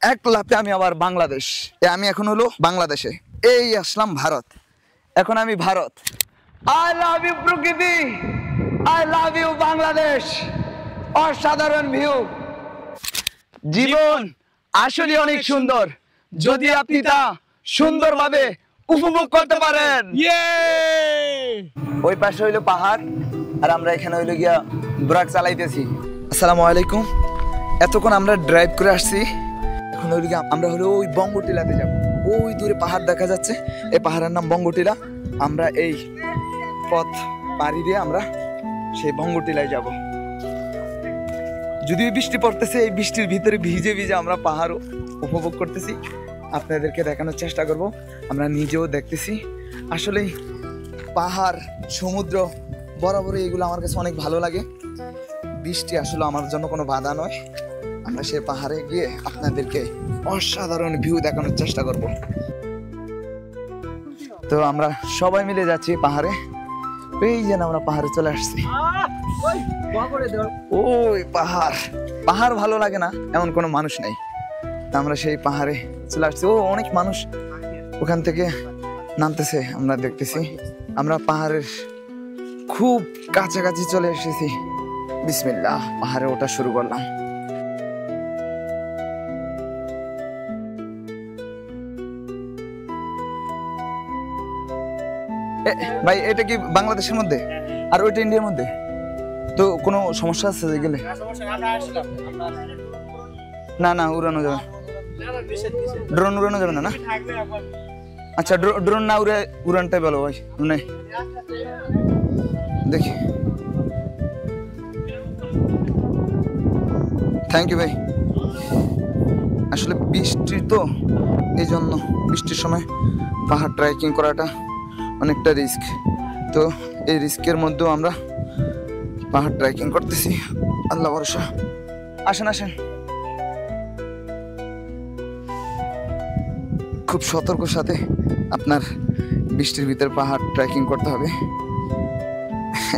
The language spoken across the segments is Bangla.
এক লাফে আমি আবার বাংলাদেশ। আমি এখন হলো বাংলাদেশে, এই আসলাম ভারত, এখন আমি ভারত। আই লাভ ইউ প্রকৃতি, আই লাভ ইউ বাংলাদেশ। অসাধারণ ভিউ, জীবন আসলে অনেক সুন্দর যদি আপনি তা সুন্দরভাবে উপভোগ করতে পারেন। ওই পাশে হইলো পাহাড় আর আমরা এখানে হইলো গিয়া ব্রাক চালাইতেছি। আসসালামু আলাইকুম। এতক্ষণ আমরা ড্রাইভ করে আসছি, এখন হইলো গিয়া আমরা হলো ওই বঙ্গটিলাতে যাব। ওই দূরে পাহাড় দেখা যাচ্ছে, এই পাহাড়ের নাম বঙ্গটিলা। আমরা এই পথ পাড়ি দিয়ে আমরা সেই বঙ্গটিলায় যাব। যদিও বৃষ্টি পড়তেছে, এই বৃষ্টির ভিতরে ভিজে ভিজে আমরা পাহাড় উপভোগ করতেছি, আপনাদেরকে দেখানোর চেষ্টা করব। আমরা নিজেও দেখতেছি, আসলে পাহাড় সমুদ্র বরাবরই এগুলো আমার কাছে অনেক ভালো লাগে। বৃষ্টি আসলে আমার জন্য কোনো বাধা নয়। আমরা সে পাহাড়ে গিয়ে আপনাদেরকে অসাধারণ ভিউ দেখানোর চেষ্টা করব। তো আমরা সবাই মিলে যাচ্ছি পাহাড়ে। এই যেন আমরা পাহাড়ে চলে আসছি। ওই পাহাড়, পাহাড় ভালো লাগে না এমন কোনো মানুষ নাই। আমরা সেই পাহাড়ে চলে আসছি। ও অনেক মানুষ ওখান থেকে নামতেছে, আমরা দেখতেছি। আমরা পাহাড়ের খুব কাছাকাছি চলে এসেছি। বিসমিল্লাহ, পাহাড়ে ওঠা শুরু করলাম। ভাই এটা কি বাংলাদেশের মধ্যে আর ওইটা ইন্ডিয়ার মধ্যে? তো কোনো সমস্যা আছে গেলে? না না, উড়ানো যাবে, ড্রোন উড়ানো যাবে না? না আচ্ছা, ড্রোন না উড়ে উড়ানটাই ভালো ভাই। দেখি, থ্যাংক ইউ ভাই। আসলে বৃষ্টি তো, এই জন্য বৃষ্টির সময় পাহাড় ট্রেকিং করাটা অনেকটা রিস্ক। তো এই রিস্কের মধ্যেও আমরা পাহাড় ট্রেকিং করতেছি, আল্লাহ ভরসা। আসেন আসেন, খুব সতর্ক সাথে আপনার বৃষ্টির ভিতরে পাহাড় ট্রেকিং করতে হবে।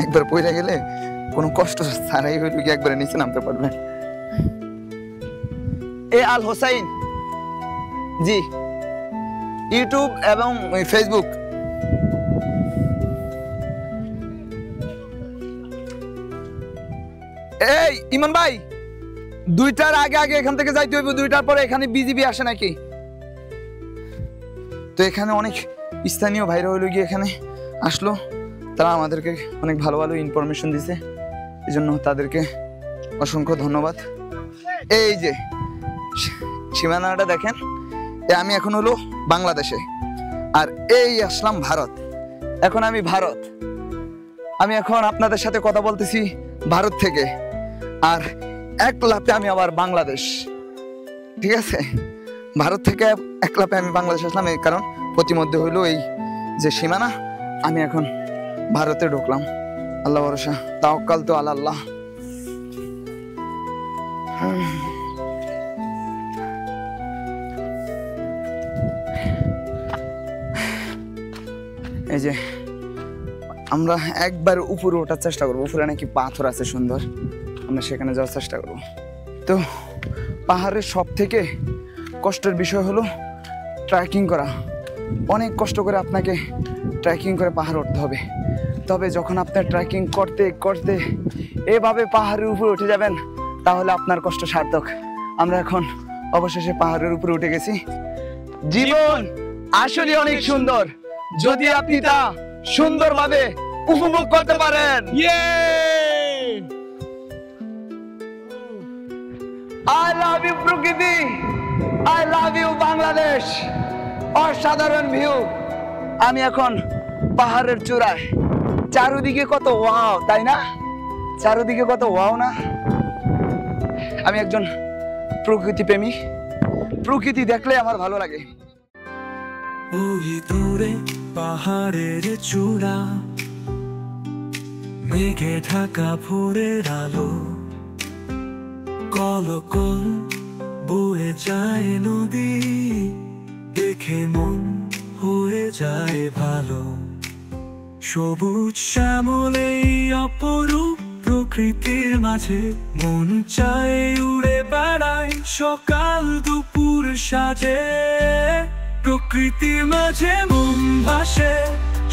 একবার পড়ে গেলে কোনো কষ্ট ছাড়াই হইল কি একবারে নিচে নামতে পারবেন। এ আল হোসাইন জি, ইউটিউব এবং ফেসবুক। এই ইমন ভাই, 2টার আগে আগে এখান থেকে যাইতে হইব। 2টার পরে এখানে বিজিবি আসে নাকি? তো এখানে অনেক স্থানীয় ভাইরা হইল গিয়ে এখানে আসলো, তারা আমাদেরকে অনেক ভালো ভালো ইনফরমেশন দিছে, এই জন্য তাদেরকে অসংখ্য ধন্যবাদ। এই যে সীমানাটা দেখেন, আমি এখন হলো বাংলাদেশে আর এই আসলাম ভারত, এখন আমি ভারত। আমি এখন আপনাদের সাথে কথা বলতেছি ভারত থেকে, আর এক লাফে আমি আবার বাংলাদেশ। ঠিক আছে, ভারত থেকে এক লাফে আমি বাংলাদেশ আসলাম, এই কারণ প্রতিমধ্যে হইলো এই যে সীমানা, আমি এখন ভারতে ঢুকলাম। আল্লাহ ভরসা, তাওয়াক্কাল তো আল্লাহ। এই যে আমরা একবার উপরে ওঠার চেষ্টা করবো, উপরে নাকি পাথর আছে সুন্দর, আমরা সেখানে যাওয়ার চেষ্টা করব। তো পাহাড়ের সব থেকে কষ্টের বিষয় হলো ট্রেকিং করা। অনেক কষ্ট করে আপনাকে ট্রেকিং করে পাহাড় উঠতে হবে। তবে যখন আপনার ট্রেকিং করতে করতে এভাবে পাহাড়ের উপরে উঠে যাবেন, তাহলে আপনার কষ্ট সার্থক। আমরা এখন অবশেষে পাহাড়ের উপরে উঠে গেছি। জীবন আসলে অনেক সুন্দর যদি আপনি তা সুন্দরভাবে উপভোগ করতে পারেন। আই লাভ ইউ প্রকৃতি, আই লাভ ইউ বাংলাদেশ। অসাধারণ ভিউ। আমি এখন পাহাড়ের চূড়ায়, চারদিকে কত ওয়াও, তাই না? চারদিকে কত ওয়াও না? আমি একজন প্রকৃতি প্রেমী, প্রকৃতি দেখলে আমার ভালো লাগে। ওই দূরে পাহাড়ের চূড়া, মেঘে ঢাকা ভোরের আলো, কলকল বয়ে যায় নদী, দেখে মন হয়ে যায় ভালো। সবুজ শ্যামলে অপরূপ প্রকৃতির মাঝে মন চায় উড়ে বেড়ায়, সকাল দুপুর সাজে, প্রকৃতির মাঝে মন ভাসে,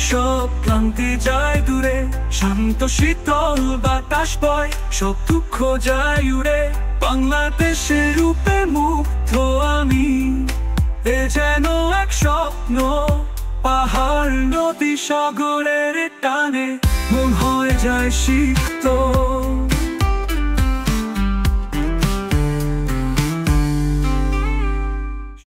সব ক্লান্তি যায় দূরে, শান্ত শীতল বাতাস বয়, সব দুঃখ যায় উড়ে। বাংলাদেশের রূপে মুগ্ধ আমি, এ যেন এক স্বপ্ন, পাহাড় নদী সাগরের টানে মন হয়ে যায় শীতল।